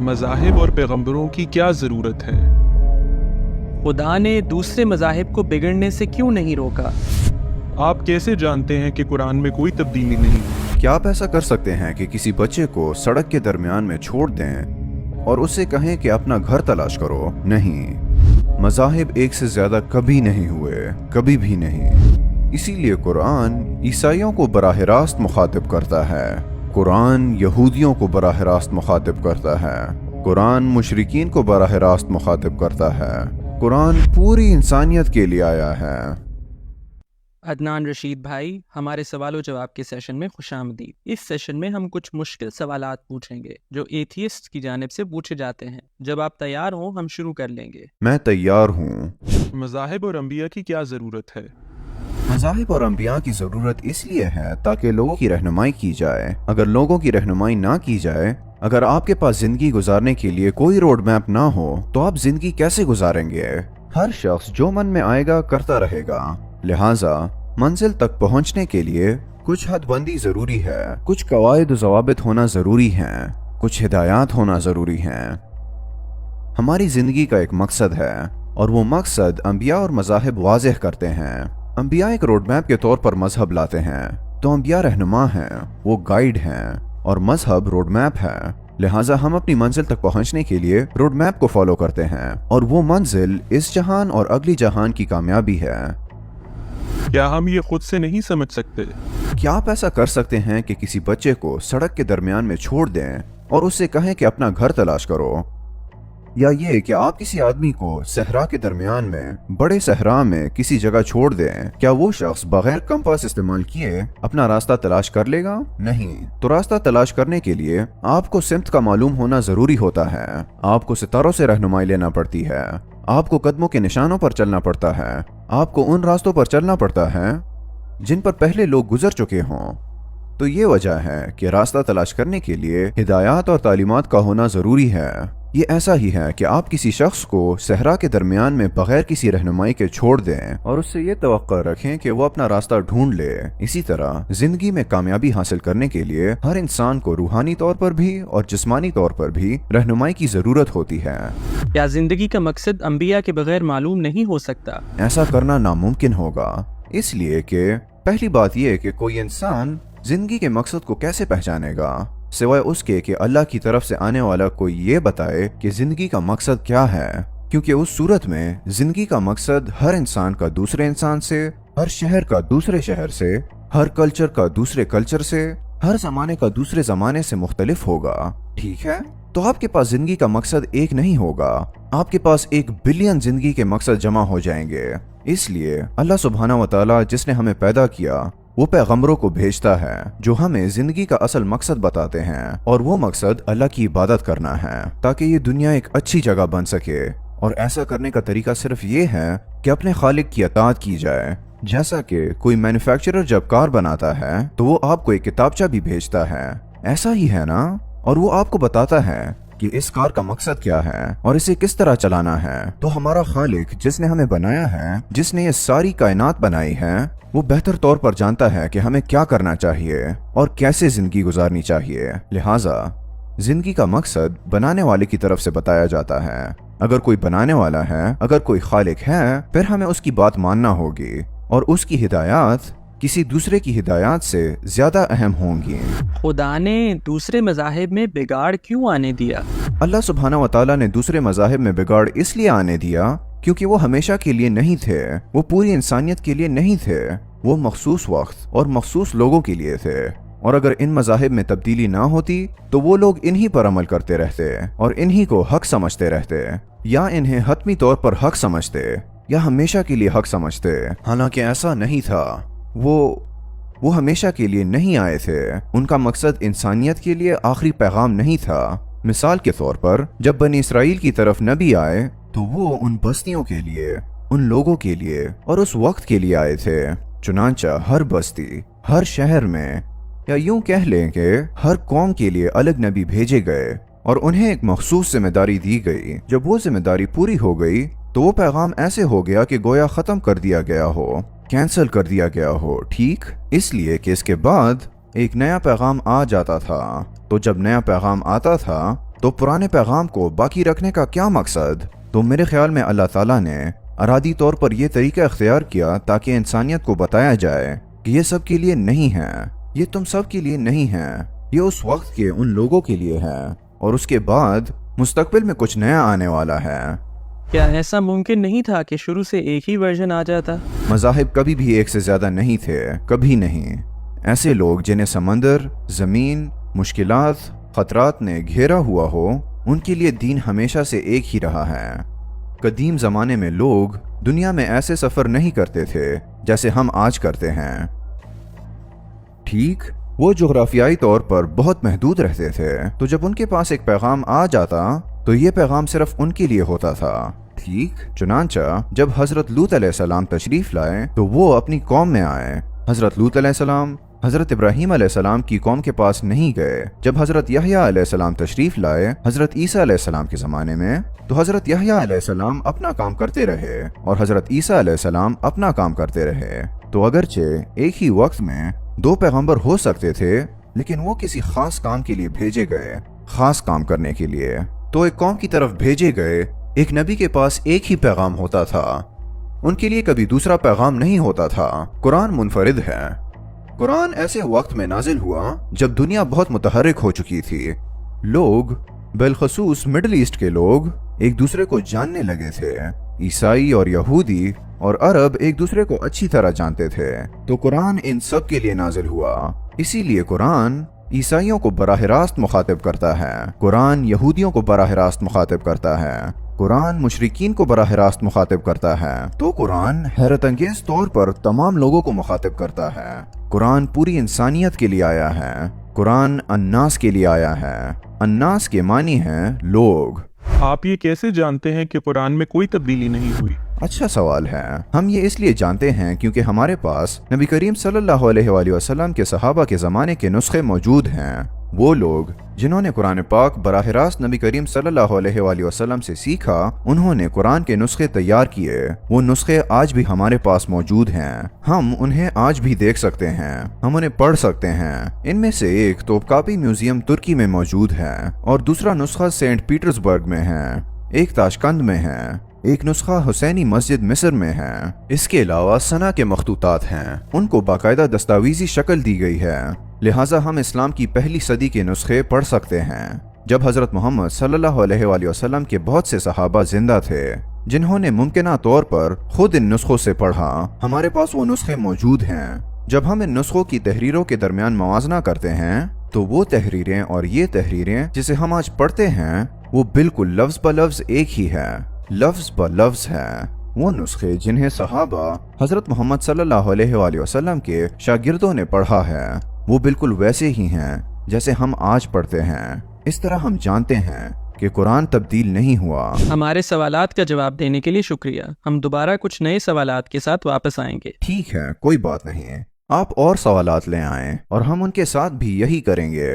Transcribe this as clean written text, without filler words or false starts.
मज़ाहिब और पैगंबरों की क्या ज़रूरत है? खुदा ने दूसरे मज़ाहिब को बिगड़ने से क्यों नहीं रोका? आप कैसे जानते हैं कि कुरान में कोई तब्दीली नहीं? क्या आप ऐसा कर सकते हैं कि किसी बच्चे को सड़क के दरमियान में छोड़ दें और उससे कहें कि अपना घर तलाश करो? नहीं, मज़ाहिब एक से ज्यादा कभी नहीं हुए, कभी भी नहीं। इसीलिए कुरान ईसाइयों को बराह रास्त मुखातिब करता है, कुरान यहूदियों को बराह रास्त मुखातिब करता है, कुरान मुशरिकीन को बराह रास्त मुखातिब करता है। कुरान पूरी इंसानियत के लिए आया है। अदनान रशीद भाई, हमारे सवाल जवाब के सेशन में खुशामदीद। इस सेशन में हम कुछ मुश्किल सवालात पूछेंगे जो एथियस्ट की जानिब से पूछे जाते हैं। जब आप तैयार हो हम शुरू कर लेंगे। मैं तैयार हूँ। मज़ाहिब और अंबिया की क्या ज़रूरत है? मज़ाहिब और अंबिया की ज़रूरत इसलिए है ताकि लोगों की रहनुमाई की जाए। अगर लोगों की रहनुमाई ना की जाए, अगर आपके पास जिंदगी गुजारने के लिए कोई रोड मैप ना हो, तो आप जिंदगी कैसे गुजारेंगे? हर शख्स जो मन में आएगा करता रहेगा। लिहाजा मंजिल तक पहुंचने के लिए कुछ हदबंदी जरूरी है, कुछ कवायद व ज़वाबित होना जरूरी है, कुछ हिदायत होना जरूरी है। हमारी जिंदगी का एक मकसद है और वो मकसद अंबिया और मज़ाहिब वाज़ेह करते हैं। अंबिया एक रोड मैप के तौर पर मजहब लाते हैं, तो अंबिया रहनुमा हैं, वो गाइड हैं, और मजहब रोड मैप है। लिहाजा हम अपनी मंजिल तक पहुंचने के लिए रोड मैप को फॉलो करते हैं, और वो मंजिल इस जहान और अगली जहान की कामयाबी है। क्या हम ये खुद से नहीं समझ सकते? क्या आप ऐसा कर सकते हैं कि किसी बच्चे को सड़क के दरमियान में छोड़ दें और उससे कहें कि अपना घर तलाश करो? या ये कि आप किसी आदमी को सहरा के दरमियान में, बड़े सहरा में किसी जगह छोड़ दें, क्या वो शख्स बगैर कंपास इस्तेमाल किए अपना रास्ता तलाश कर लेगा? नहीं। तो रास्ता तलाश करने के लिए आपको सिमत का मालूम होना जरूरी होता है। आपको सितारों से रहनुमाई लेना पड़ती है, आपको कदमों के निशानों पर चलना पड़ता है, आपको उन रास्तों पर चलना पड़ता है जिन पर पहले लोग गुजर चुके हों। तो ये वजह है कि रास्ता तलाश करने के लिए हिदायत और तालीमात का होना जरूरी है। ये ऐसा ही है कि आप किसी शख्स को सहरा के दरमियान में बगैर किसी रहनुमाई के छोड़ दें और उससे ये तवक्को रखें कि वो अपना रास्ता ढूंढ ले। इसी तरह जिंदगी में कामयाबी हासिल करने के लिए हर इंसान को रूहानी तौर पर भी और जिस्मानी तौर पर भी रहनुमाई की जरूरत होती है। क्या जिंदगी का मकसद अंबिया के बगैर मालूम नहीं हो सकता? ऐसा करना नामुमकिन होगा, इसलिए कि पहली बात यह कि कोई इंसान जिंदगी के मकसद को कैसे पहचानेगा सिवाय उसके कि अल्लाह की तरफ से आने वाला कोई ये बताए कि जिंदगी का मकसद क्या है। क्योंकि उस सूरत में जिंदगी का मकसद हर इंसान का दूसरे इंसान से, हर शहर का दूसरे शहर से, हर कल्चर का दूसरे कल्चर से, हर जमाने का दूसरे जमाने से मुख्तलिफ होगा। ठीक है, तो आपके पास जिंदगी का मकसद एक नहीं होगा, आपके पास 1 बिलियन जिंदगी के मकसद जमा हो जाएंगे। इसलिए अल्लाह सुब्हाना व तआला जिसने हमें पैदा किया वो पैगंबरों को भेजता है जो हमें जिंदगी का असल मकसद बताते हैं, और वो मकसद अल्लाह की इबादत करना है ताकि ये दुनिया एक अच्छी जगह बन सके। और ऐसा करने का तरीका सिर्फ ये है कि अपने खालिक की अताअत की जाए। जैसा कि कोई मैन्युफैक्चरर जब कार बनाता है तो वो आपको एक किताबचा भी भेजता है, ऐसा ही है ना? और वो आपको बताता है कि इस कार का मकसद क्या है और इसे किस तरह चलाना है। तो हमारा खालिक जिसने हमें बनाया है, जिसने ये सारी कायनात बनाई है, वो बेहतर तौर पर जानता है कि हमें क्या करना चाहिए और कैसे जिंदगी गुजारनी चाहिए। लिहाजा जिंदगी का मकसद बनाने वाले की तरफ से बताया जाता है। अगर कोई बनाने वाला है, अगर कोई खालिक है, फिर हमें उसकी बात मानना होगी और उसकी हिदायत किसी दूसरे की हिदायत से ज्यादा अहम होंगी। खुदा ने दूसरे मज़ाहिब में बिगाड़ क्यों आने दिया? अल्लाह सुब्हाना व तआला ने दूसरे मज़ाहिब में बिगाड़ इसलिए आने दिया क्योंकि वो हमेशा के लिए नहीं थे, वो पूरी इंसानियत के लिए नहीं थे, वो मखसूस वक्त और मखसूस लोगों के लिए थे। और अगर इन मज़ाहिब में तब्दीली ना होती तो वो लोग इन्हीं पर अमल करते रहते और इन्हीं को हक समझते रहते, या इन्हें हतमी तौर पर हक समझते, या हमेशा के लिए हक समझते। हालांकि ऐसा नहीं था। वो हमेशा के लिए नहीं आए थे। उनका मकसद इंसानियत के लिए आखिरी पैगाम नहीं था। मिसाल के तौर पर जब बनी इसराइल की तरफ नबी आए तो वो उन बस्तियों के लिए, उन लोगों के लिए और उस वक्त के लिए आए थे। चुनांचा हर बस्ती, हर शहर में, या यूं कह लें कि हर कौम के लिए अलग नबी भेजे गए और उन्हें एक मखसूस जिम्मेदारी दी गई। जब वो जिम्मेदारी पूरी हो गई तो वो पैगाम ऐसे हो गया कि गोया खत्म कर दिया गया हो, कैंसिल कर दिया गया हो। ठीक इसलिए कि इसके बाद एक नया पैगाम आ जाता था। तो जब नया पैगाम आता था तो पुराने पैगाम को बाकी रखने का क्या मकसद? तो मेरे ख्याल में अल्लाह ताला ने अरादी तौर पर यह तरीका इख्तियार किया ताकि इंसानियत को बताया जाए कि ये सब के लिए नहीं है, ये तुम सब के लिए नहीं है, ये उस वक्त के उन लोगों के लिए है और उसके बाद मुस्तकबिल में कुछ नया आने वाला है। क्या ऐसा मुमकिन नहीं था कि शुरू से एक ही वर्जन आ जाता? मज़ाहिब कभी भी एक से ज्यादा नहीं थे, कभी नहीं। ऐसे लोग जिन्हें समंदर, जमीन, मुश्किलात, खतरात ने घेरा हुआ हो, उनके लिए दीन हमेशा से एक ही रहा है। कदीम जमाने में लोग दुनिया में ऐसे सफर नहीं करते थे जैसे हम आज करते हैं। ठीक, वो जोग्राफियाई तौर पर बहुत महदूद रहते थे, तो जब उनके पास एक पैगाम आ जाता तो ये पैगाम सिर्फ उनके लिए होता था। ठीक, चुनांचा जब हजरत लूत अलैहिस्सलाम तशरीफ लाए तो वो अपनी कौम में आए। हजरत लूत अलैहिस्सलाम हजरत इब्राहीम अलैहिस्सलाम की कौम के पास नहीं गए। जब हजरत यहया अलैहिस्सलाम तशरीफ लाए हजरत ईसा अलैहिस्सलाम के ज़माने में, तो हजरत यहया अलैहिस्सलाम अपना काम करते रहे और हजरत ईसा अलैहिस्सलाम अपना काम करते रहे। तो अगरचे एक ही वक्त में दो पैगंबर हो सकते थे, लेकिन वो किसी खास काम के लिए भेजे गए, खास काम करने के लिए। तो एक कौम की तरफ भेजे गए, एक नबी के पास एक ही पैगाम होता था, उनके लिए कभी दूसरा पैगाम नहीं होता था। कुरान मुनफरिद है। कुरान ऐसे वक्त में नाजिल हुआ जब दुनिया बहुत मुतहर्रिक हो चुकी थी। लोग, बिलखसूस मिडिल ईस्ट के लोग, एक दूसरे को जानने लगे थे। ईसाई और यहूदी और अरब एक दूसरे को अच्छी तरह जानते थे। तो कुरान इन सब के लिए नाजिल हुआ। इसीलिए कुरान ईसाइयों को बराह रास्त मुखातिब करता है, कुरान यहूदियों को बराह रास्त मुखातिब करता है, कुरान मुशरिकीन को बराह रास्त मुखातिब करता है। तो कुरान हैरत अंगेज तौर पर तमाम लोगों को मुखातिब करता है। कुरान पूरी इंसानियत के लिए आया है। कुरान अन्नास के लिए आया है। अन्नास के मानी हैं लोग। आप ये कैसे जानते हैं कि कुरान में कोई तब्दीली नहीं हुई? अच्छा सवाल है। हम ये इसलिए जानते हैं क्योंकि हमारे पास नबी करीम सल्लल्लाहु अलैहि वसल्लम के सहाबा के ज़माने के नुस्खे मौजूद हैं। वो लोग जिन्होंने कुरान पाक बराह रास्त नबी करीम सल्लल्लाहु अलैहि वसल्लम से सीखा, उन्होंने कुरान के नुस्खे तैयार किए। वो नुस्खे आज भी हमारे पास मौजूद हैं। हम उन्हें आज भी देख सकते हैं, हम उन्हें पढ़ सकते हैं। इनमें से एक तोपकापी म्यूजियम तुर्की में मौजूद है और दूसरा नुस्खा सेंट पीटर्सबर्ग में है, एक ताशकंद में है, एक नुस्खा हुसैनी मस्जिद मिस्र में है। इसके अलावा सना के मखतूतात हैं, उनको बाकायदा दस्तावेजी शक्ल दी गई है, लिहाजा हम इस्लाम की पहली सदी के नुस्खे पढ़ सकते हैं। जब हजरत मोहम्मद सल्लल्लाहु अलैहि वसल्लम के बहुत से सहाबा जिंदा थे जिन्होंने मुमकिना तौर पर खुद इन नुस्खों से पढ़ा, हमारे पास वो नुस्खे मौजूद हैं। जब हम इन नुस्खों की तहरीरों के दरमियान मवाजना करते हैं तो वो तहरीरें और ये तहरीरें जिसे हम आज पढ़ते हैं वो बिल्कुल लफ्ज ब लफ्ज एक ही है, लफ्ज ब लफ्ज है। वो नुस्खे जिन्हें सहाबा हजरत मोहम्मद सल्लल्लाहु अलैहि वसल्लम के शागिर्दों ने पढ़ा है वो बिल्कुल वैसे ही हैं जैसे हम आज पढ़ते हैं। इस तरह हम जानते हैं कि कुरान तब्दील नहीं हुआ। हमारे सवालात का जवाब देने के लिए शुक्रिया। हम दोबारा कुछ नए सवालात के साथ वापस आएंगे। ठीक है, कोई बात नहीं। आप और सवालात ले आएं और हम उनके साथ भी यही करेंगे।